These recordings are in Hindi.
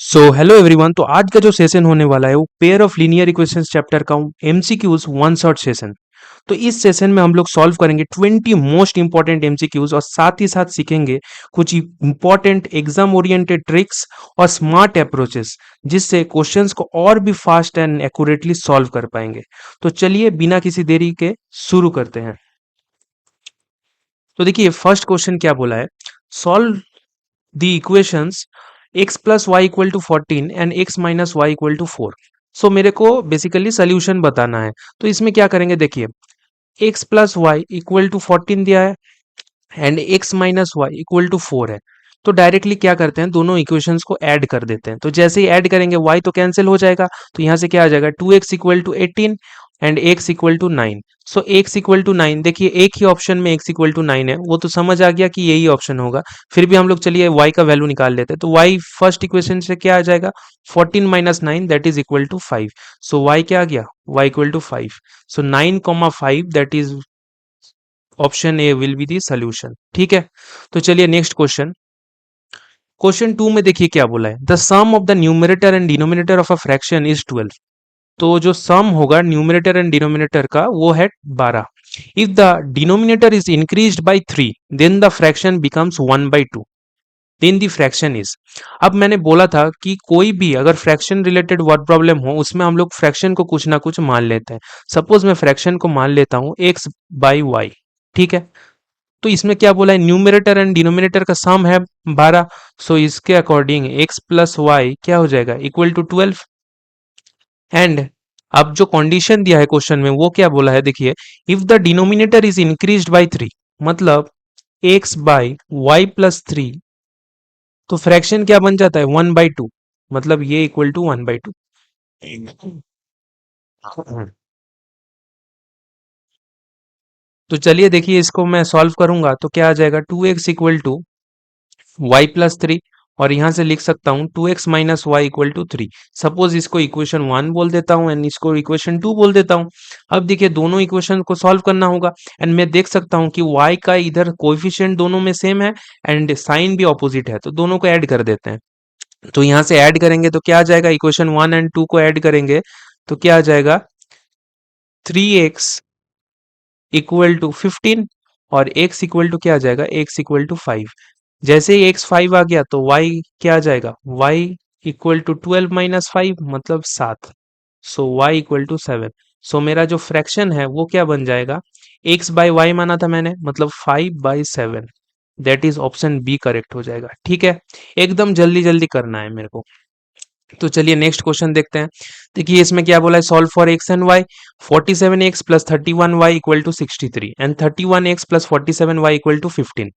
So hello everyone. तो आज का जो सेशन होने वाला है वो pair of linear equations chapter का एमसीक्यूज वन शॉट सेशन। तो इस सेशन में हम लोग सॉल्व करेंगे 20 मोस्ट इंपॉर्टेंट एमसीक्यूज और साथ ही साथ सीखेंगे कुछ इंपॉर्टेंट एग्जाम ओरिएंटेड ट्रिक्स और स्मार्ट अप्रोचेस जिससे क्वेश्चंस को और भी फास्ट एंड एक्यूरेटली सॉल्व कर पाएंगे। तो चलिए बिना किसी देरी के शुरू करते हैं। तो देखिए फर्स्ट क्वेश्चन क्या बोला है, solve the equations x plus y equal to 14 and x minus y equal to 4। So मेरे को बेसिकली सोल्यूशन बताना है। तो इसमें क्या करेंगे, देखिए x plus y equal to 14 दिया है and x minus y equal to 4 है। तो डायरेक्टली क्या करते हैं, दोनों इक्वेशंस को ऐड कर देते हैं। तो जैसे ही ऐड करेंगे y तो कैंसिल हो जाएगा, तो यहाँ से क्या आ जाएगा 2x equal to 18 and x equal to 9। So x equal to 9, देखिए एक ही ऑप्शन में x इक्वल टू 9 है, वो तो समझ आ गया कि यही ऑप्शन होगा। फिर भी हम लोग चलिए y का वैल्यू निकाल लेते हैं। तो y फर्स्ट इक्वेशन से क्या आ जाएगा 14 minus 9 that is equal to 5। So y क्या आ गया, y equal to 5। So 9,5 that is option A will be the solution. ठीक है, तो चलिए नेक्स्ट क्वेश्चन। क्वेश्चन 2 में देखिए क्या बोला है, the sum of the numerator and denominator of a fraction is 12। तो जो सम होगा न्यूमरेटर एंड डिनोमिनेटर का वो है 12। If the denominator is increased by 3 then the fraction becomes 1/2 then the fraction is. अब मैंने बोला था कि कोई भी अगर फ्रैक्शन रिलेटेड वर्ड प्रॉब्लम हो उसमें हम लोग फ्रैक्शन को कुछ ना कुछ मान लेते हैं। सपोज मैं फ्रैक्शन को मान लेता हूं x बाई वाई। ठीक है, तो इसमें क्या बोला है, न्यूमरेटर एंड डिनोमिनेटर का सम है 12। सो इसके अकॉर्डिंग x प्लस वाई क्या हो जाएगा इक्वल टू 12। एंड अब जो कंडीशन दिया है क्वेश्चन में वो क्या बोला है, देखिए if the denominator is increased by 3, मतलब x बाई वाई प्लस 3, तो फ्रैक्शन क्या बन जाता है 1/2, मतलब ये इक्वल टू 1/2। तो चलिए देखिए इसको मैं सॉल्व करूंगा तो क्या आ जाएगा 2x equal to Y plus 3, और यहां से लिख सकता हूं 2x minus y equal to 3। Suppose इसको इक्वेशन 1 बोल देता हूं एंड इसको इक्वेशन 2 बोल देता हूं। अब देखिए दोनों इक्वेशन को सॉल्व करना होगा एंड मैं देख सकता हूं कि y का इधर कोएफिशिएंट दोनों में सेम है एंड साइन भी ऑपोजिट है, तो दोनों को ऐड कर देते हैं। तो यहां से ऐड करेंगे तो क्या आ जाएगा, इक्वेशन 1 एंड 2 को ऐड करेंगे तो क्या आ जाएगा 3x इक्वल टू 15 और x इक्वल टू क्या आ जाएगा, x इक्वल टू 5। जैसे ही x 5 आ गया तो y क्या आ जाएगा, y इक्वल टू 12 माइनस 5 मतलब 7। सो y इक्वल टू 7। सो मेरा जो फ्रैक्शन है वो क्या बन जाएगा, x बाई वाई माना था मैंने, मतलब 5/7। That is option B correct हो जाएगा। ठीक है, एकदम जल्दी जल्दी करना है मेरे को। तो चलिए नेक्स्ट क्वेश्चन देखते हैं। देखिए इसमें क्या बोला है, solve for x and y. 47x plus 31y equal to 63 and 31x plus 47y equal to 15।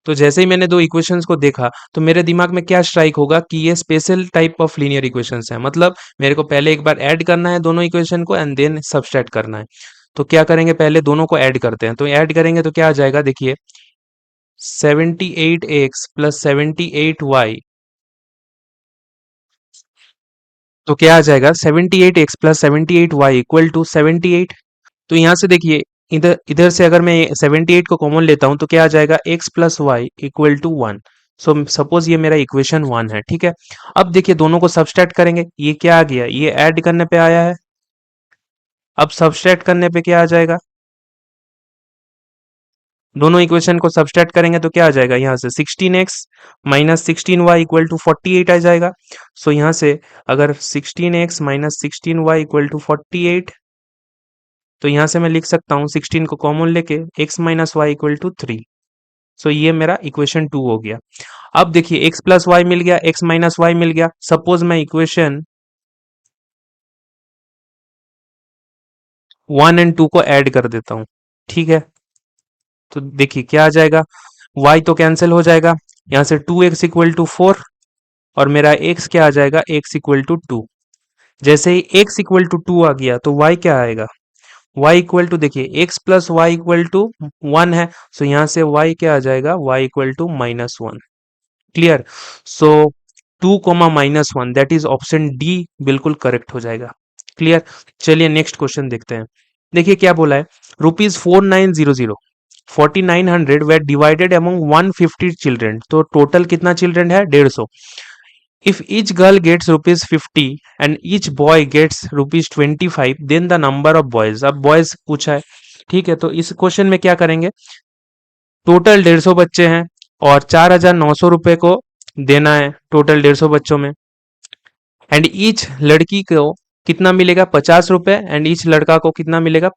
तो जैसे ही मैंने दो इक्वेशंस को देखा तो मेरे दिमाग में क्या स्ट्राइक होगा कि ये special type of linear equations है, मतलब मेरे को पहले एक बार ऐड करना है दोनों इक्वेशन को एंड देन सबट्रैक्ट करना है। तो क्या करेंगे, पहले दोनों को ऐड करते हैं। तो ऐड करेंगे तो क्या आ जाएगा, देखिए 78x प्लस 78y, तो क्या आ जाएगा 78x plus 78y equal to 78। तो यहाँ से देखिए इधर इधर से अगर मैं 78 को कॉमन लेता हूँ तो क्या आ जाएगा x plus y equal to 1। So suppose ये मेरा इक्वेशन 1 है। ठीक है, अब देखिए दोनों को सबट्रैक्ट करेंगे, ये क्या आ गया, ये ऐड करने पे आया है। अब सबट्रैक्ट करने पे क्या आ जाएगा, दोनों इक्वेशन को सबट्रैक्ट करेंगे तो क्या आ जाएगा, यहाँ से 16x minus 16y equal to 48 आ जाएगा। सो यहाँ से अगर 16x minus 16y equal to 48, तो यहाँ से मैं लिख सकता हूँ 16 को कॉमन लेके x minus y equal to 3। So ये मेरा इक्वेशन 2 हो गया। अब देखिए x प्लस वाई मिल गया, x माइनस वाई मिल गया। सपोज मैं इक्वेशन 1 एंड 2 को ऐड कर देता हूँ। ठीक है, तो देखिए क्या आ जाएगा, y तो कैंसिल हो जाएगा, यहाँ से 2x इक्वल टू 4 और मेरा x क्या आ जाएगा, x इक्वल टू 2। जैसे ही x इक्वल टू 2 आ गया तो y क्या आएगा, y इक्वल टू, देखिए x plus y equal to 1 है। सो यहाँ से y क्या आ जाएगा, y equal to -1। Clear, so 2, -1 that is option D बिल्कुल करेक्ट हो जाएगा। क्लियर, चलिए नेक्स्ट क्वेश्चन देखते हैं। देखिए क्या बोला है, ₹4900 4900 वेर डिवाइडेड अमंग 150 चिल्ड्रेन। तो टोटल कितना चिल्ड्रेन है, 150। If each girl gets ₹50 and each boy gets ₹25, then the number of boys. अब बॉयज पूछा है, ठीक है, तो इस क्वेश्चन में क्या करेंगे, टोटल 150 बच्चे हैं और 4,900 रुपए को देना है टोटल 150 बच्चों में, एंड ईच लड़की को कितना मिलेगा, 50 रुपए, एंड ईच लड़का को कितना मिलेगा,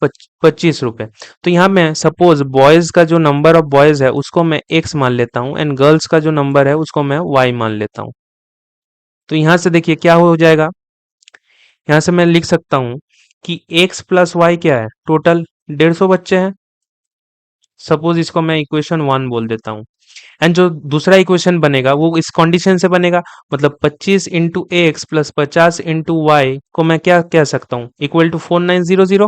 25 रुपए। तो यहाँ मैं सपोज बॉयज का जो नंबर ऑफ बॉयज है उसको मैं एक्स मान लेता हूँ एंड गर्ल्स का जो नंबर है उसको मैं वाई मान लेता हूँ। तो यहाँ से देखिए क्या हो जाएगा, यहाँ से मैं लिख सकता हूँ कि एक्स प्लस वाई क्या है, टोटल 150 बच्चे हैं। सपोज इसको मैं इक्वेशन 1 बोल देता हूँ। एंड जो दूसरा इक्वेशन बनेगा वो इस कंडीशन से बनेगा, मतलब 25 into x plus 50 into y को मैं क्या कह सकता हूँ, इक्वल टू 4900,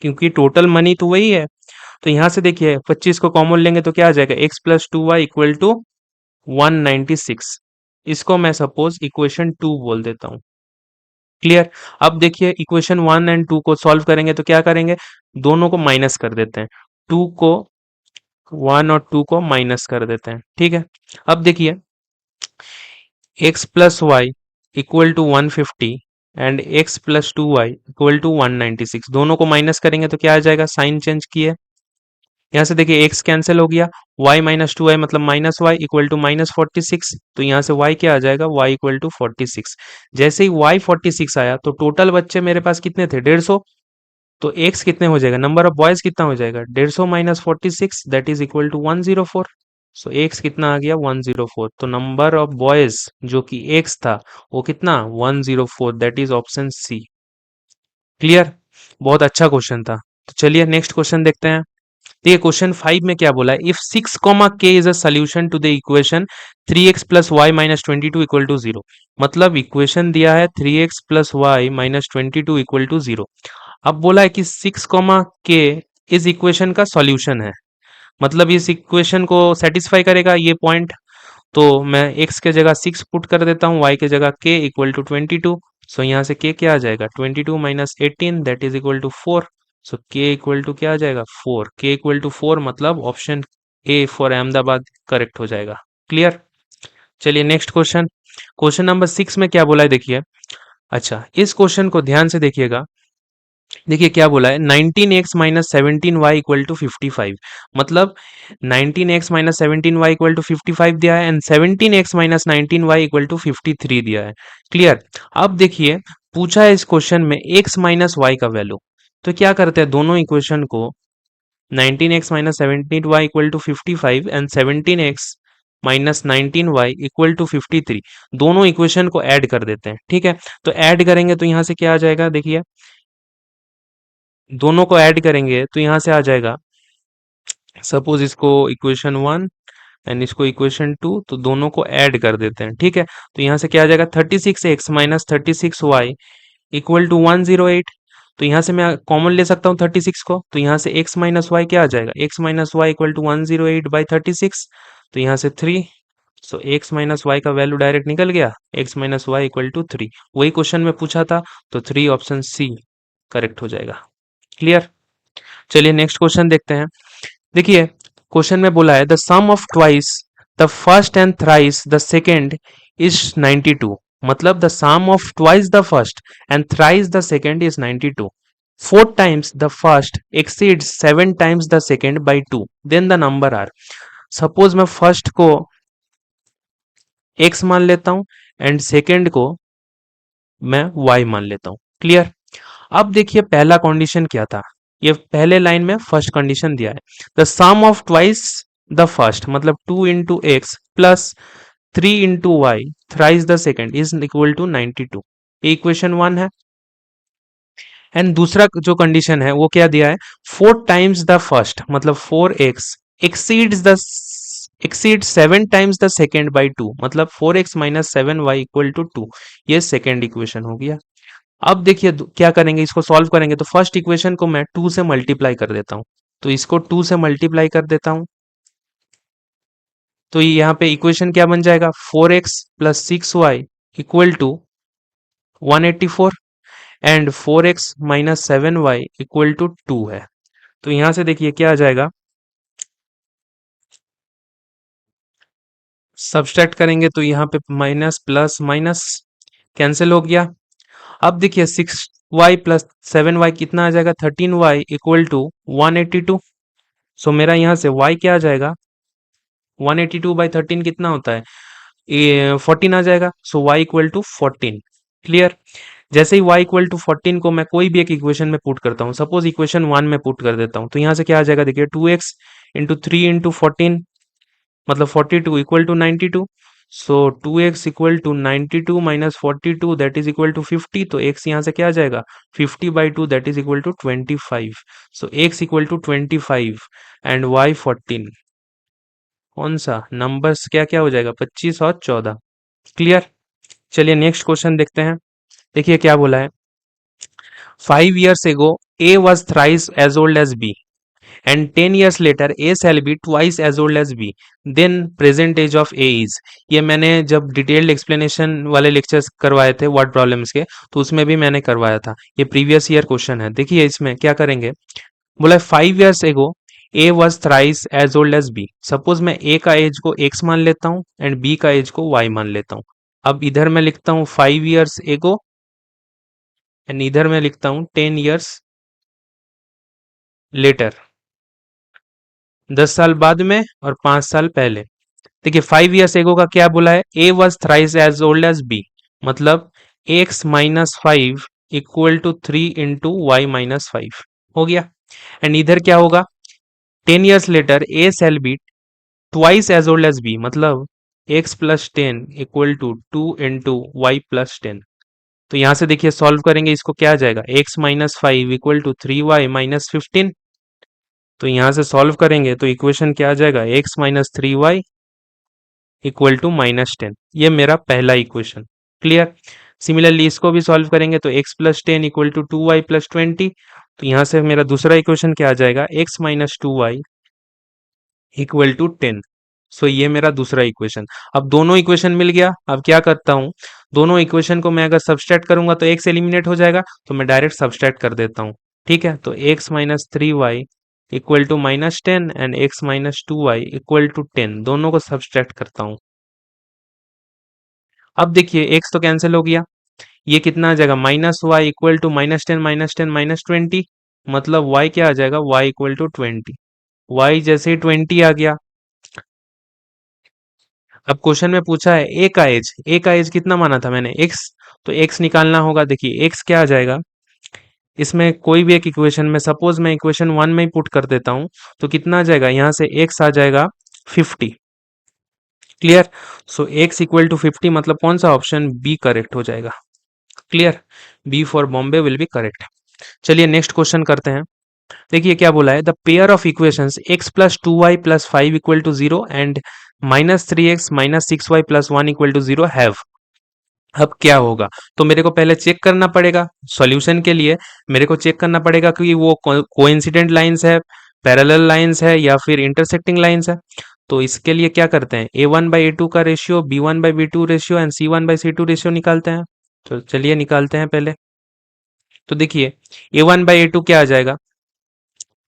क्योंकि टोटल मनी तो वही है। तो यहाँ से देखिए 25 को कॉमन लेंगे तो क्या आ जाएगा, x plus 2 y equal to 196। इसको मैं सपोज इक्वेशन 2 बोल देता हूँ। क्लियर। अब देखिए इक्वेशन 1 एंड 2 को सॉल्व करेंगे तो क्या करेंगे, दोनों को माइनस कर देते हैं, 2 को 1 और 2 को माइनस कर देते हैं, ठीक है। अब देखिए x plus y equal to 150 and x plus 2 y equal to 196, दोनों को माइनस करेंगे तो क्या आ जाएगा, साइन चेंज किए, यहाँ से देखिए एक्स कैंसिल हो गया, y माइनस 2 वाई मतलब माइनस वाई इक्वल टू -46, तो यहाँ से y क्या आ जाएगा, y इक्वल टू 46। जैसे ही y 46 आया तो टोटल बच्चे मेरे पास कितने थे, 150। तो x कितने हो जाएगा, नंबर ऑफ बॉयज कितना हो जाएगा, 150 minus 46 that is equal to 104। So x कितना आ गया, 104। तो नंबर ऑफ बॉयज जो कि x था वो कितना, 104, that is option C. Clear. बहुत अच्छा क्वेश्चन था। तो चलिए नेक्स्ट क्वेश्चन देखते हैं। देखिए क्वेश्चन 5 में क्या बोला है, if 6 comma k is a solution to the equation 3x plus y minus 22 equal to 0। मतलब इक्वेशन दिया है 3x plus y minus 22 equal to 0। अब बोला है कि 6 कॉमा के इस इक्वेशन का सॉल्यूशन है, मतलब इस इक्वेशन को सेटिस्फाई करेगा ये पॉइंट। तो मैं x के जगह 6 पुट कर देता हूँ, y के जगह k इक्वल टू 22। सो यहाँ से k क्या आ जाएगा, 22 minus 18 that is equal to 4। So k equal to क्या आ जाएगा, 4। k इक्वल टू 4 मतलब option A for Ahmedabad correct हो जाएगा। क्लियर। चलिए नेक्स्ट क्वेश्चन, क्वेश्चन नंबर 6 में क्या बोला है देखिए। अच्छा इस क्वेश्चन को ध्यान से देखिएगा। देखिए क्या बोला है, 19x minus 17y equal to 55। मतलब 19x minus 17y equal to 55 दिया है and 17x minus 19y equal to 53 दिया है। क्लियर। अब देखिए पूछा है इस क्वेश्चन में x माइनस y का वैल्यू। तो क्या करते हैं, दोनों इक्वेशन को 19x minus 17y equal to 55 and 17x minus 19y equal to 53, दोनों इक्वेशन को ऐड कर देते हैं, ठीक है। तो ऐड करेंगे तो यहाँ से क्या आ जाएगा, देखिए दोनों को ऐड करेंगे तो यहाँ से आ जाएगा, सपोज इसको इक्वेशन 1 एंड इसको इक्वेशन 2, तो दोनों को ऐड कर देते हैं, ठीक है। तो यहाँ से क्या आ जाएगा, 36x minus 36y equal to 108। तो यहाँ से मैं कॉमन ले सकता हूँ 36 को, तो यहाँ से x माइनस वाई क्या आ जाएगा, x minus y equal to 108 by 36। तो यहाँ से 3। सो x माइनस वाई का वैल्यू डायरेक्ट निकल गया, x minus y equal to 3। वही क्वेश्चन में पूछा था, तो 3 ऑप्शन सी करेक्ट हो जाएगा। क्लियर। चलिए नेक्स्ट क्वेश्चन देखते हैं। देखिए क्वेश्चन में बोला है the sum of twice the first and thrice the second is 92। मतलब the sum of twice the first and thrice the second is 92। 4 times the first exceeds 7 times the second by 2, then the number are. Suppose मैं फर्स्ट को x मान लेता हूं एंड सेकेंड को मैं y मान लेता हूं। क्लियर। अब देखिए पहला कंडीशन क्या था, ये पहले लाइन में फर्स्ट कंडीशन दिया है, the sum of twice the first मतलब 2 into x plus 3 into y thrice the second is equal to 92। Equation 1 है। एंड दूसरा जो कंडीशन है वो क्या दिया है, 4 टाइम्स द फर्स्ट मतलब 4x exceeds the exceed 7 times the second by 2 मतलब 4x minus 7y equal to 2। ये सेकेंड इक्वेशन हो गया। अब देखिए क्या करेंगे, इसको सॉल्व करेंगे तो फर्स्ट इक्वेशन को मैं 2 से मल्टीप्लाई कर देता हूं, तो इसको 2 से मल्टीप्लाई कर देता हूं। तो यहाँ पे इक्वेशन क्या बन जाएगा, 4x plus 6y equal to 184 and 4x minus 7y equal to 2 है। तो यहाँ से देखिए क्या आ जाएगा, सब्सट्रैक्ट करेंगे तो यहाँ पे माइनस प्लस माइनस कैंसिल हो गया। अब देखिए 6y प्लस 7y कितना आ जाएगा, 13y इक्वल टू 182। सो मेरा यहाँ से y क्या आ जाएगा, 182/13 कितना होता है, ये 14 आ जाएगा। सो y इक्वल टू 14। क्लियर। जैसे ही y इक्वल टू 14 को मैं कोई भी एक इक्वेशन में पुट करता हूँ, सपोज इक्वेशन 1 में पुट कर देता हूँ, तो यहाँ से क्या आ जाएगा, देखिए 2x इंटू 3 इंटू 14 मतलब 42 equal to 92। So 2x equal to 92 minus 42 that is equal to 50। तो x यहाँ से क्या आ जाएगा, 50/2 that is equal to 25। So x equal to 25 and y 14। कौन सा नंबर्स क्या क्या हो जाएगा, 25 और 14। क्लियर। चलिए नेक्स्ट क्वेश्चन देखते हैं। देखिए क्या बोला है, 5 years ago A was thrice as old as B and 10 years later A shall be twice as old as B, then present age of A is। ये मैंने जब डिटेल्ड एक्सप्लेनेशन वाले लेक्चर्स करवाए थे वर्ड प्रॉब्लम्स के, तो उसमें भी मैंने करवाया था। ये प्रीवियस ईयर क्वेश्चन है। देखिए इसमें क्या करेंगे, बोला 5 years ago A was thrice as old as B। Suppose मैं A का एज को X मान लेता हूँ एंड B का एज को Y मान लेता हूँ। अब इधर मैं लिखता हूँ 5 years ago एंड इधर मैं लिखता हूँ 10 years लेटर, 10 साल बाद में और 5 साल पहले। देखिए 5 years एगो का क्या बोला है, a was thrice as old as b, मतलब x minus 5 equal to 3 into y minus 5 हो गया। एंड इधर क्या होगा, 10 years later a shall b twice as old as b, मतलब x plus 10 equal to 2 into y plus 10। तो यहां से देखिए सॉल्व करेंगे इसको, क्या आ जाएगा, x minus 5 equal to 3y minus 15। तो यहां से सॉल्व करेंगे तो इक्वेशन क्या आ जाएगा, x minus 3y equal to minus 10। ये मेरा पहला इक्वेशन। क्लियर। सिमिलरली इसको भी सॉल्व करेंगे तो x plus 10 equal to 2y plus 20। तो यहाँ से मेरा दूसरा इक्वेशन क्या आ जाएगा, x minus 2y equal to 10। So ये मेरा दूसरा इक्वेशन। अब दोनों इक्वेशन मिल गया। अब क्या करता हूँ, दोनों इक्वेशन को मैं अगर सब्सट्रैक्ट करूंगा तो x एलिमिनेट हो जाएगा, तो मैं डायरेक्ट सब्सट्रैक्ट कर देता हूँ। ठीक है, तो x minus 3y equal to -10 and x minus 2y equal to 10, दोनों को सब्सट्रैक्ट करता हूँ। अब देखिए x तो कैंसिल हो गया, ये कितना आ जाएगा, -y इक्वल टू -10 -10 -20, मतलब y क्या आ जाएगा, y इक्वल टू 20। y जैसे ही 20 आ गया। अब क्वेश्चन में पूछा है a का एज कितना माना था मैंने, x। तो x निकालना होगा। देखिए x क्या आ जाएगा, इसमें कोई भी एक इक्वेशन में, सपोज मैं इक्वेशन 1 में ही पुट कर देता हूं, तो कितना आ जाएगा, यहां से x आ जाएगा 50। Clear. So x equal to 50, मतलब कौन सा ऑप्शन, बी करेक्ट हो जाएगा। Clear, B for Bombay will be correct. चलिए नेक्स्ट क्वेश्चन करते हैं। देखिए क्या बोला है, the pair of equations x plus 2y plus 5 equal to 0 and -3x minus 6y plus 1 equal to 0 have. अब क्या होगा, तो मेरे को पहले चेक करना पड़ेगा सॉल्यूशन के लिए। मेरे को चेक करना पड़ेगा कि वो कोइंसिडेंट लाइंस है, पैरेलल लाइंस है या फिर इंटरसेक्टिंग लाइंस है। तो इसके लिए क्या करते हैं, a1/a2 का ratio, b1/b2 ratio and c1/c2 ratio निकालते हैं। तो चलिए निकालते हैं पहले। तो देखिए a1/a2 क्या आ जाएगा,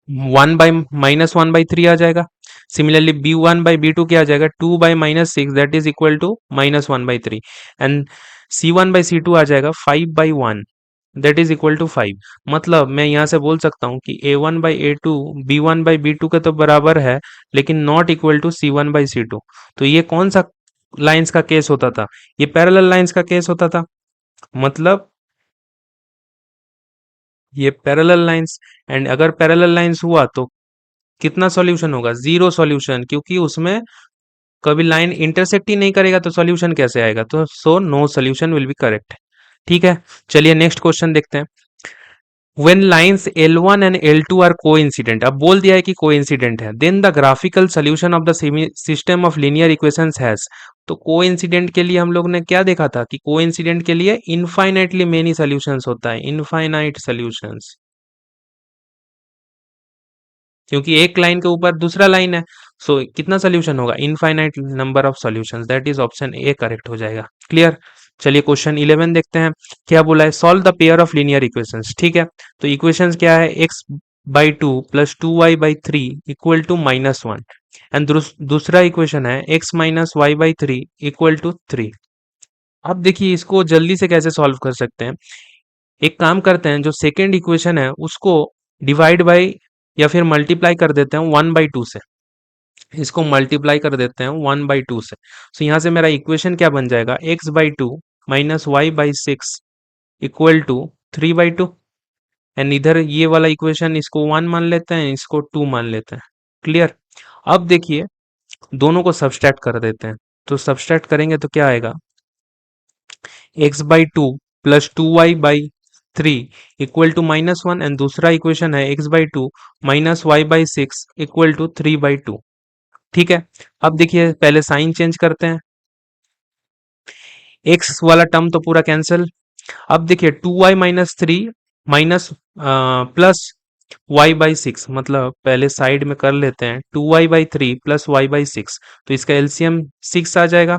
1/-1/3 आ जाएगा। सिमिलरली b1/b2 क्या आ जाएगा, 2/-6 that is equal to -1/3 and c1/c2 आ जाएगा 5/1 दैट इज इक्वल टू 5। मतलब मैं यहाँ से बोल सकता हूँ कि a1/a2 b1/b2 के तो बराबर है, लेकिन नॉट इक्वल टू c1/c2। तो ये कौन सा लाइंस का केस होता था, ये पैरेलल लाइंस का केस होता था। मतलब ये पैरेलल लाइंस, एंड अगर पैरेलल लाइंस हुआ तो कितना सॉल्यूशन होगा, जीरो सॉल्यूशन, क्योंकि उसमें कभी लाइन इंटरसेक्ट ही नहीं करेगा तो सॉल्यूशन कैसे आएगा। तो so no solution will be correct. ठीक है, चलिए नेक्स्ट क्वेश्चन देखते हैं। When lines L1 and L2 are coincident, अब बोल दिया है कि कोइंसिडेंट है, then the graphical solution of the system of linear equations has। तो कोइंसिडेंट के लिए हम लोग ने क्या देखा था कि कोइंसिडेंट के लिए इनफाइनाइटली मेनी सॉल्यूशंस होता है, इनफाइनाइट सॉल्यूशंस, क्योंकि एक लाइन के ऊपर दूसरा लाइन है। सो कितना सोल्यूशन होगा, infinite number of solutions, that is option A correct हो जाएगा। क्लियर। चलिए क्वेश्चन 11 देखते हैं। क्या बोला है, solve the pair of linear equations. ठीक है, तो इक्वेशंस क्या है, x by two plus 2y/3 equal to -1 and दूसरा इक्वेशन है x minus y/3 equal to 3। अब देखिए इसको जल्दी से कैसे सॉल्व कर सकते हैं। एक काम करते हैं, जो सेकेंड इक्वेशन है उसको डिवाइड बाई या फिर मल्टीप्लाई कर देते हैं 1/2 से। इसको मल्टीप्लाई कर देते हैं 1/2 से। सो यहाँ से मेरा इक्वेशन क्या बन जाएगा, x/2 minus y/6 equal to 3/2। And इधर ये वाला इक्वेशन इसको 1 मान लेते हैं, इसको 2 मान लेते हैं। क्लियर। अब देखिए दोनों को सब्सट्रैक्ट कर देते हैं। तो सब्सट्रैक्ट करेंगे तो क्या आएगा, x/2 plus 2y/3 equal to -1 and दूसरा इक्वेशन है x/2 minus y/6 equal to 3/2। ठीक है। अब देखिए पहले साइन चेंज करते हैं, x वाला टर्म तो पूरा कैंसिल। अब देखिए 2y-3 माइनस प्लस y/6, मतलब पहले साइड में कर लेते हैं 2y/3 प्लस y/6, तो इसका एलसीएम 6 आ जाएगा।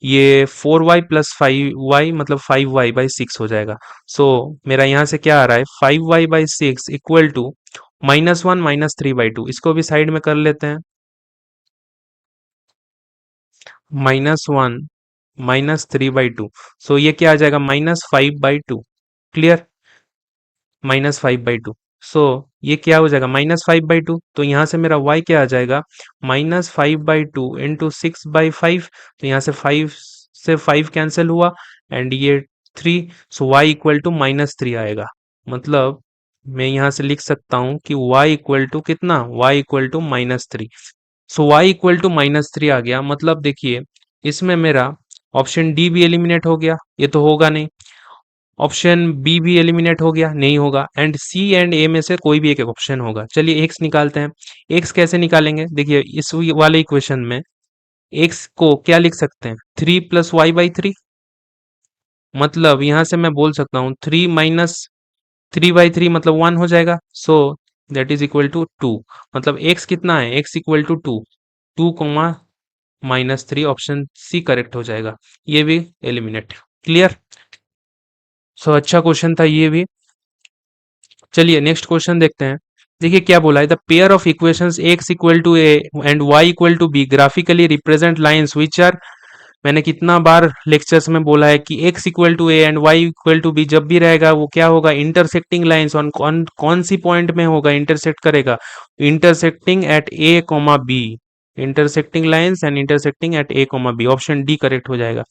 ये 4y प्लस 5y मतलब 5y/6 हो जाएगा। सो मेरा यहाँ से क्या आ रहा है, 5y/6 इक्वल टू -1 माइनस 3/2। इसको भी साइड में कर लेते हैं, -1 माइनस 3/2। सो ये क्या आ जाएगा, -5/2। क्लियर, -5/2। सो ये क्या हो जाएगा, -5/2। तो यहाँ से मेरा y क्या आ जाएगा, -5/2 इंटू 6/5। तो यहाँ से 5 से 5 कैंसिल हुआ एंड ये 3। सो y इक्वल टू -3 आएगा। मतलब मैं यहाँ से लिख सकता हूँ कि y इक्वल टू कितना, y equal to -3। So y equal to -3 आ गया। मतलब देखिए इसमें मेरा ऑप्शन डी भी एलिमिनेट हो गया, ये तो होगा नहीं। ऑप्शन बी भी एलिमिनेट हो गया, नहीं होगा। एंड सी एंड ए में से कोई भी एक ऑप्शन होगा। चलिए एक्स निकालते हैं। एक्स कैसे निकालेंगे, देखिए इस वाले इक्वेशन में एक्स को क्या लिख सकते हैं, 3 प्लस y/3। मतलब यहाँ से मैं बोल सकता हूँ 3 माइनस 3/3 मतलब 1 हो जाएगा। So that is equal to 2। मतलब एक्स कितना है, x equal to 2, 2, -3। Option C correct हो जाएगा, ये भी एलिमिनेट। क्लियर। सो अच्छा क्वेश्चन था ये भी। चलिए नेक्स्ट क्वेश्चन देखते हैं। देखिए क्या बोला है, the pair of equations x equal to a and y equal to b graphically represent lines which are. मैंने कितना बार लेक्चर्स में बोला है कि x equal to a and y equal to b जब भी रहेगा वो क्या होगा, इंटरसेक्टिंग लाइंस। ऑन कौन सी पॉइंट में होगा, इंटरसेक्ट करेगा, intersecting at a comma b. Intersecting lines and intersecting at a comma b, option D correct हो जाएगा।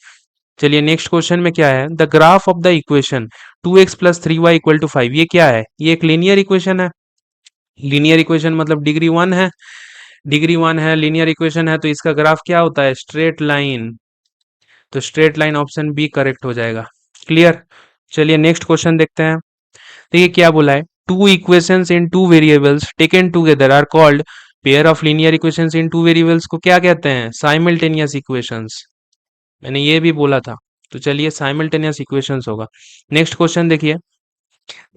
चलिए नेक्स्ट क्वेश्चन में क्या है, the graph of the equation 2x plus 3y equal to 5। ये क्या है, ये एक लीनियर इक्वेशन है। लीनियर इक्वेशन मतलब डिग्री 1 है, डिग्री 1 है, लीनियर इक्वेशन है, तो इसका ग्राफ क्या होता है, स्ट्रेट लाइन। तो straight line option B correct हो जाएगा। क्लियर। चलिए नेक्स्ट क्वेश्चन देखते हैं। देखिए क्या बोला है, two equations in two variables taken together are called pair of linear equations in two variables को क्या कहते हैं, साइमल्टेनियस इक्वेशंस। मैंने ये भी बोला था। तो चलिए साइमल्टेनियस इक्वेशंस होगा। नेक्स्ट क्वेश्चन देखिए,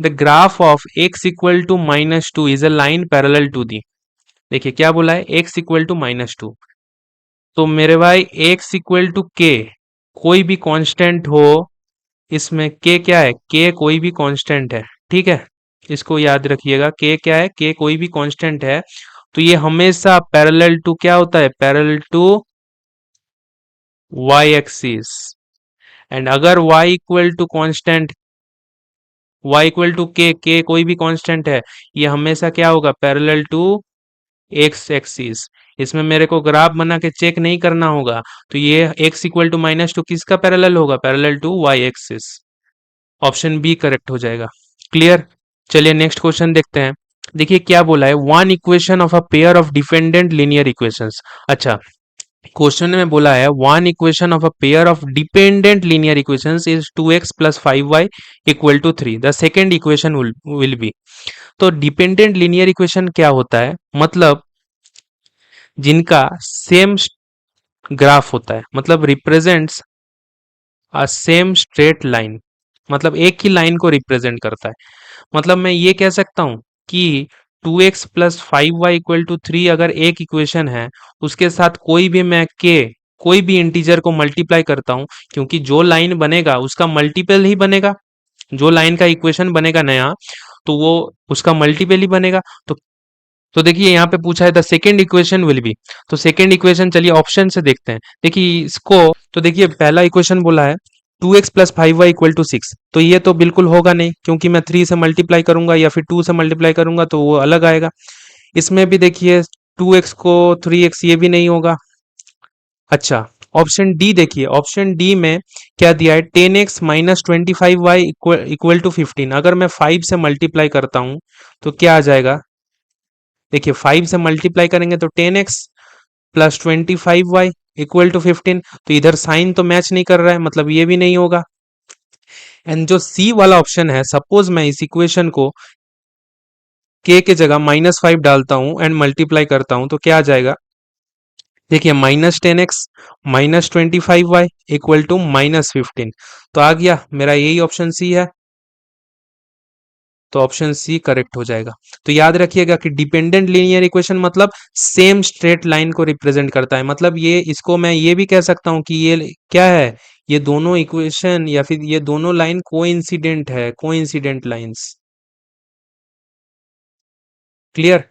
the graph of x equal to -2 is a line parallel to the. देखिए क्या बोला है, x इक्वल टू -2। तो मेरे भाई x इक्वल टू k, कोई भी कांस्टेंट हो, इसमें k क्या है, k कोई भी कांस्टेंट है। ठीक है, इसको याद रखिएगा, k क्या है, k कोई भी कांस्टेंट है। तो ये हमेशा पैरेलल टू क्या होता है, parallel to y axis. And अगर y equal to constant, y equal to k कोई भी कांस्टेंट है, ये हमेशा क्या होगा, पैरेलल टू x एक्सिस। इसमें मेरे को ग्राफ बना के चेक नहीं करना होगा। तो ये x इक्वल टू -2 किसका पैरेलल होगा, parallel to y axis. Option B correct हो जाएगा। क्लियर। चलिए नेक्स्ट क्वेश्चन देखते हैं। देखिए क्या बोला है, one equation of a pair of dependent linear equations. अच्छा, क्वेश्चन में बोला है one equation of a pair of dependent linear equations is 2x plus 5y equal to 3, the second equation will be. तो डिपेंडेंट लीनियर इक्वेशन क्या होता है, मतलब जिनका सेम ग्राफ होता है, मतलब represents a same straight line, मतलब एक ही लाइन को रिप्रेजेंट करता है। मतलब मैं ये कह सकता हूं कि 2x plus 5y equal to 3 अगर एक इक्वेशन है, उसके साथ कोई भी मैं k, कोई भी इंटीजर को मल्टीप्लाई करता हूं, क्योंकि जो लाइन बनेगा उसका मल्टीपल ही बनेगा। जो लाइन का इक्वेशन बनेगा नया, तो वो उसका मल्टीपल ही बनेगा। तो देखिए यहाँ पे पूछा है the second equation will be, तो सेकेंड इक्वेशन चलिए ऑप्शन से देखते हैं। देखिए इसको, तो देखिए पहला इक्वेशन बोला है 2x plus 5y equal to 6, तो ये तो बिल्कुल होगा नहीं, क्योंकि मैं 3 से मल्टीप्लाई करूंगा या फिर 2 से मल्टीप्लाई करूंगा तो वो अलग आएगा। इसमें भी देखिए 2x को 3x, ये भी नहीं होगा। अच्छा, ऑप्शन डी देखिए, ऑप्शन डी में क्या दिया है, 10x minus 25y equal to 15। अगर मैं 5 से मल्टीप्लाई करता हूं तो क्या आ जाएगा, देखिए 5 से मल्टीप्लाई करेंगे तो 10x plus 25y equal to 15, तो इधर साइन तो मैच नहीं कर रहा है, मतलब ये भी नहीं होगा। एंड जो सी वाला ऑप्शन है, सपोज मैं इस इक्वेशन को k के जगह -5 डालता हूं एंड मल्टीप्लाई करता हूं तो क्या आ जाएगा, देखिए -10x minus 25y equal to -15, तो आ गया मेरा यही ऑप्शन सी है, तो ऑप्शन सी करेक्ट हो जाएगा। तो याद रखिएगा कि डिपेंडेंट लीनियर इक्वेशन मतलब सेम स्ट्रेट लाइन को रिप्रेजेंट करता है, मतलब ये, इसको मैं ये भी कह सकता हूं कि ये क्या है, ये दोनों इक्वेशन या फिर ये दोनों लाइन कोइंसिडेंट है, कोइंसिडेंट लाइंस। क्लियर।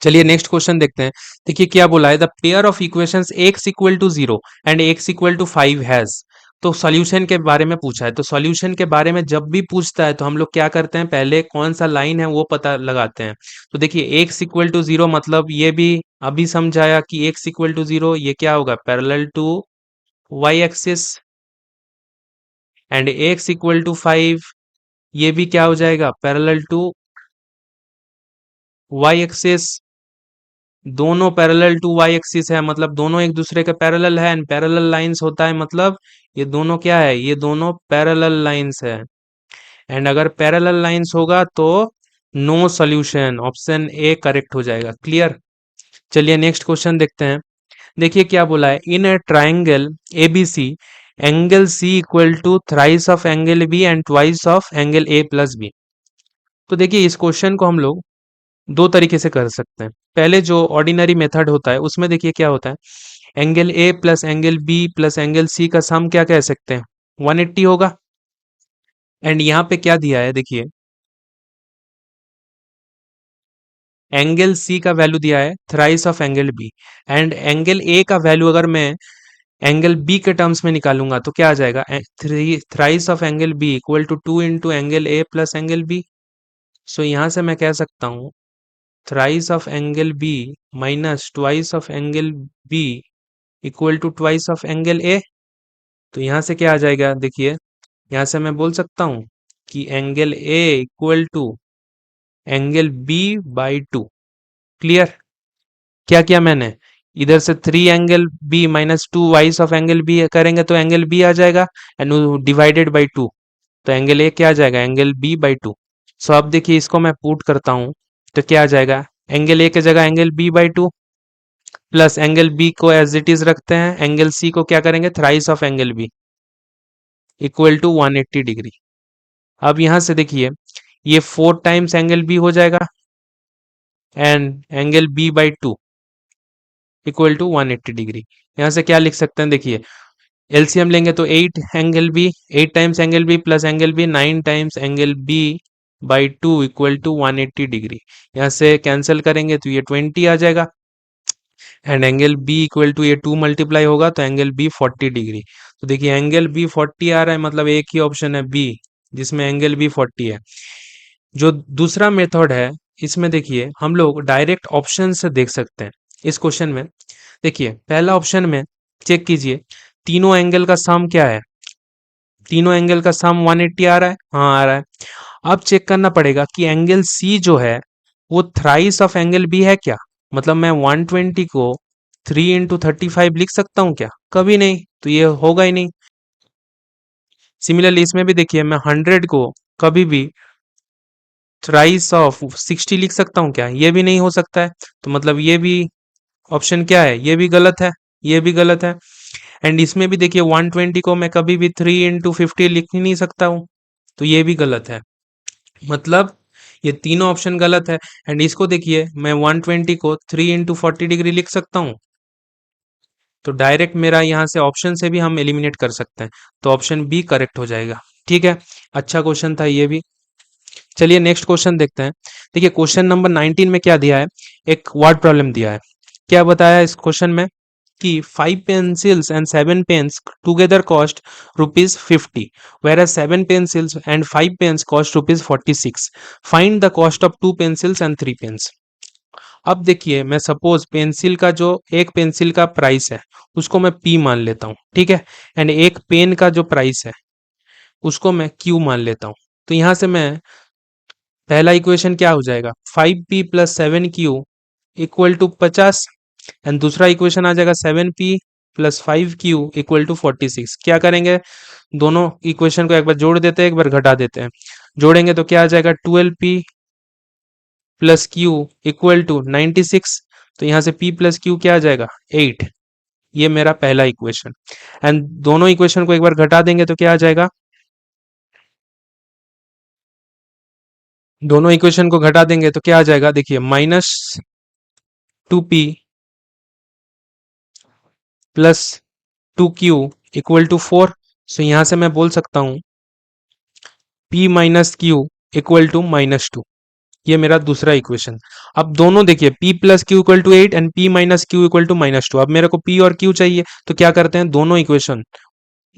चलिए नेक्स्ट क्वेश्चन देखते हैं। देखिए क्या बोला है, the pair of equations x equal to 0 and x equal to 5 has, तो सॉल्यूशन के बारे में पूछा है। तो सॉल्यूशन के बारे में जब भी पूछता है तो हम लोग क्या करते हैं, पहले कौन सा लाइन है वो पता लगाते हैं। तो देखिए x इक्वल टू 0 मतलब ये भी अभी समझाया कि x इक्वल टू 0 ये क्या होगा, parallel to y axis, and x equal to 5 ये भी क्या हो जाएगा, पैरेलल टू y एक्सिस। दोनों पैरेलल टू वाई एक्सिस है, मतलब दोनों एक दूसरे के पैरेलल है, एंड पैरेलल लाइंस होता है मतलब ये दोनों क्या है, ये दोनों पैरेलल लाइंस है। एंड अगर पैरेलल लाइंस होगा तो no solution, option A correct हो जाएगा। क्लियर। चलिए नेक्स्ट क्वेश्चन देखते हैं। देखिए क्या बोला है, in a triangle ABC angle c equal to thrice of angle B and twice of angle A plus b. तो देखिए इस क्वेश्चन को हम लोग दो तरीके से कर सकते हैं। पहले जो ऑर्डिनरी मेथड होता है उसमें देखिए क्या होता है, एंगल ए plus angle B plus angle C का सम क्या कह सकते हैं, 180 होगा। एंड यहाँ पे क्या दिया है, देखिए एंगल सी का वैल्यू दिया है thrice of angle B, and angle A का वैल्यू अगर मैं एंगल बी के टर्म्स में निकालूंगा तो क्या आ जाएगा, thrice of angle B equal to 2 into angle A plus angle b. So यहाँ से मैं कह सकता हूँ thrice of angle B minus twice of angle B equal to twice of angle a. तो यहाँ से क्या आ जाएगा, देखिए यहाँ से मैं बोल सकता हूँ कि angle A equal to angle B by 2। Clear. क्या किया मैंने, इधर से 3 angle B minus 2 twice of angle B करेंगे तो एंगल बी आ जाएगा, एंड डिवाइडेड बाई 2, तो एंगल ए क्या आ जाएगा, एंगल बी बाई 2। सो अब देखिए इसको मैं पुट करता हूँ तो क्या आ जाएगा, एंगल ए के जगह angle B by 2 plus angle B को एज इट इज रखते हैं, एंगल सी को क्या करेंगे, thrice of angle B equal to 180 degree. अब यहां से देखिए ये 4 टाइम्स एंगल बी हो जाएगा and angle B by 2 equal to 180 degree. यहां से क्या लिख सकते हैं, देखिए एलसीएम लेंगे तो 8 angle B, 8 times angle B plus angle B 9 times angle B by 2 equal to 180 degree. यहाँ से कैंसिल करेंगे तो ये 20 आ जाएगा, and angle B equal to ये 2 मल्टीप्लाई होगा तो एंगल बी 40 डिग्री। तो देखिए एंगल बी 40 आ रहा है, मतलब एक ही ऑप्शन है बी जिसमें एंगल बी 40 है। जो दूसरा मेथड है इसमें देखिए हम लोग डायरेक्ट ऑप्शन से देख सकते हैं। इस क्वेश्चन में देखिए पहला ऑप्शन में चेक कीजिए, तीनों एंगल का सम क्या है, तीनों एंगल का सम 180 आ रहा है, हाँ आ रहा है। अब चेक करना पड़ेगा कि एंगल सी जो है वो थ्राइस ऑफ एंगल बी है क्या, मतलब मैं 120 को 3 इंटू 35 लिख सकता हूँ क्या, कभी नहीं, तो ये होगा ही नहीं। सिमिलरली इसमें भी देखिए मैं 100 को कभी भी थ्राइस ऑफ 60 लिख सकता हूँ क्या, ये भी नहीं हो सकता है, तो मतलब ये भी ऑप्शन क्या है, ये भी गलत है, ये भी गलत है। एंड इसमें भी देखिए 120 को मैं कभी भी 3 इंटू 50 लिख ही नहीं सकता हूँ, तो ये भी गलत है, मतलब ये तीनों ऑप्शन गलत है। एंड इसको देखिए मैं 120 को 3 इंटू 40 डिग्री लिख सकता हूँ, तो डायरेक्ट मेरा यहाँ से ऑप्शन से भी हम एलिमिनेट कर सकते हैं, तो ऑप्शन बी करेक्ट हो जाएगा। ठीक है, अच्छा क्वेश्चन था ये भी। चलिए नेक्स्ट क्वेश्चन देखते हैं। देखिए क्वेश्चन नंबर 19 में क्या दिया है, एक वर्ड प्रॉब्लम दिया है। क्या बताया है इस क्वेश्चन में कि 5 pencils and 7 pens together cost ₹50, whereas 7 pencils and 5 pens cost ₹46. Find the cost of 2 pencils and 3 pens. अब देखिए मैं सपोज पेंसिल का जो एक पेंसिल का प्राइस है उसको मैं P मान लेता हूँ, ठीक है, एंड एक पेन का जो प्राइस है उसको मैं Q मान लेता हूँ। तो यहाँ से मैं पहला इक्वेशन क्या हो जाएगा, 5P plus 7Q equal to 50, and दूसरा इक्वेशन आ जाएगा 7P plus 5Q equal to 46। क्या करेंगे, दोनों इक्वेशन को एक बार जोड़ देते हैं, एक बार घटा देते हैं। जोड़ेंगे तो क्या आ जाएगा, 12P plus Q equal to 96। तो यहाँ से P प्लस Q क्या आ जाएगा, 8। ये मेरा पहला इक्वेशन, एंड दोनों इक्वेशन को एक बार घटा देंगे तो क्या आ जाएगा, दोनों इक्वेशन को घटा देंगे तो क्या आ जाएगा, देखिए -2P plus 2Q equal to 4। सो यहां से मैं बोल सकता हूं P minus Q equal to -2। ये मेरा दूसरा इक्वेशन। अब दोनों देखिए P plus Q equal to 8 and P minus Q equal to -2। अब मेरे को P और Q चाहिए, तो क्या करते हैं, दोनों इक्वेशन,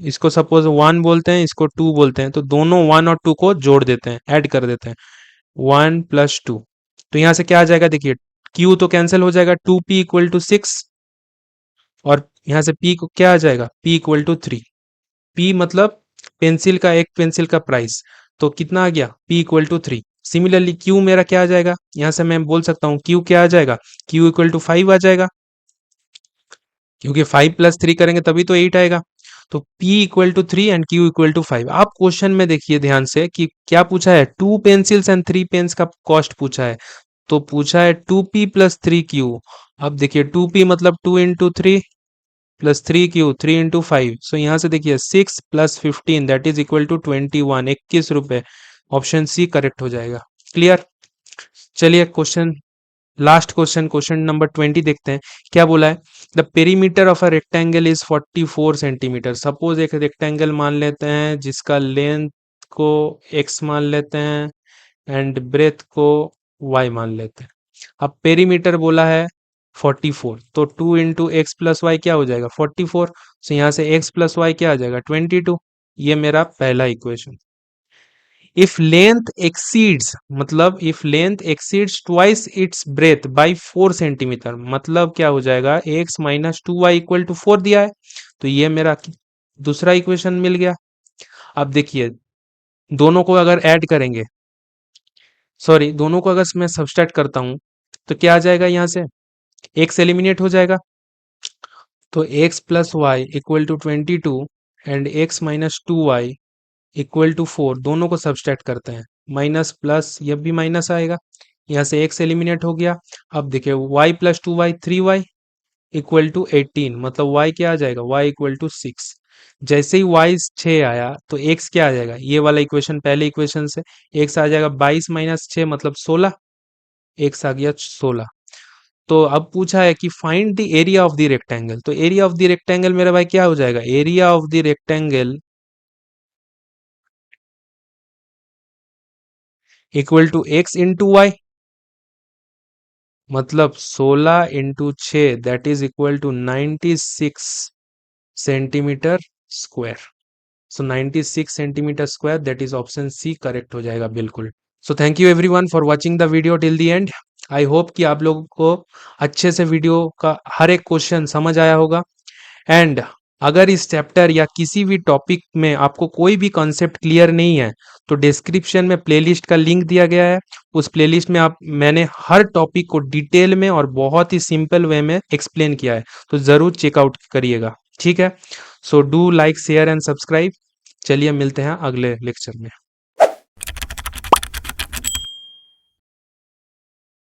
इसको सपोज 1 बोलते हैं, इसको 2 बोलते हैं, तो दोनों 1 और 2 को जोड़ देते हैं, ऐड कर देते हैं, 1 प्लस 2। तो यहाँ से क्या आ जाएगा, देखिए Q तो कैंसिल हो जाएगा, 2P इक्वल टू 6, और यहाँ से P को क्या आ जाएगा, P इक्वल टू 3। P मतलब पेंसिल का, एक पेंसिल का प्राइस, तो कितना आ गया, P equal to 3। Similarly Q मेरा क्या आ जाएगा, यहाँ से मैं बोल सकता हूँ Q क्या आ जाएगा, Q इक्वल टू 5 आ जाएगा, क्योंकि 5 प्लस 3 करेंगे तभी तो 8 आएगा। तो P equal to 3 and Q equal to 5। आप क्वेश्चन में देखिए ध्यान से कि क्या पूछा है, 2 pencils एंड 3 pens का कॉस्ट पूछा है, तो पूछा है 2P प्लस 3Q। अब देखिए 2P मतलब 2 इंटू 3 प्लस 3Q 3 इंटू 5। सो यहाँ से देखिए 6 plus 15 that is equal to 21, 21 रुपए। ऑप्शन सी करेक्ट हो जाएगा। क्लियर। चलिए question, last question, question number 20 देखते हैं। क्या बोला है, the perimeter of a rectangle is 44 centimetre. Suppose एक रेक्टेंगल मान लेते हैं जिसका लेंथ को x मान लेते हैं एंड ब्रेथ को y मान लेते हैं। अब पेरीमीटर बोला है 44, तो 2 इंटू एक्स प्लस वाई क्या हो जाएगा, 44। सो यहाँ से x प्लस वाई क्या आ जाएगा, 22। ये मेरा पहला इक्वेशन। इफ लेंथ एक्सीड्स, मतलब if length exceeds twice its breadth by 4 centimetre, मतलब क्या हो जाएगा, x minus 2y equal to 4 दिया है, तो ये मेरा दूसरा इक्वेशन मिल गया। अब देखिए दोनों को अगर ऐड करेंगे, सॉरी दोनों को अगर मैं सब्सट्रैक्ट करता हूं तो क्या आ जाएगा, यहाँ से x एलिमिनेट हो जाएगा, तो x plus y equal to 22 and x minus 2y equal to 4, दोनों को सब्सट्रैक्ट करते हैं, माइनस प्लस ये भी माइनस आएगा, यहाँ से x एलिमिनेट हो गया। अब देखिए y plus 2y 3y equal to 18, मतलब y क्या आ जाएगा, y इक्वल टू 6। जैसे ही y 6 आया तो x क्या आ जाएगा, ये वाला इक्वेशन पहले इक्वेशन से x आ जाएगा 22 माइनस 6 मतलब 16, x आ गया 16। तो अब पूछा है कि find the area of the rectangle, तो एरिया ऑफ द रेक्टेंगल मेरा भाई क्या हो जाएगा, area of the rectangle equal to X into Y, मतलब 16 इंटू 6 that is equal to 96 centimetre square. So 96 centimetre square, that is option C correct हो जाएगा बिल्कुल। So thank you everyone for watching the video till the end. I hope कि आप लोगों को अच्छे से वीडियो का हर एक क्वेश्चन समझ आया होगा। एंड अगर इस चैप्टर या किसी भी टॉपिक में आपको कोई भी कॉन्सेप्ट क्लियर नहीं है तो डिस्क्रिप्शन में प्लेलिस्ट का लिंक दिया गया है। उस प्लेलिस्ट में आप, मैंने हर टॉपिक को डिटेल में और बहुत ही सिंपल वे में एक्सप्लेन किया है, तो ज़रूर चेकआउट करिएगा। ठीक है, so do like share and subscribe. चलिए मिलते हैं अगले लेक्चर में।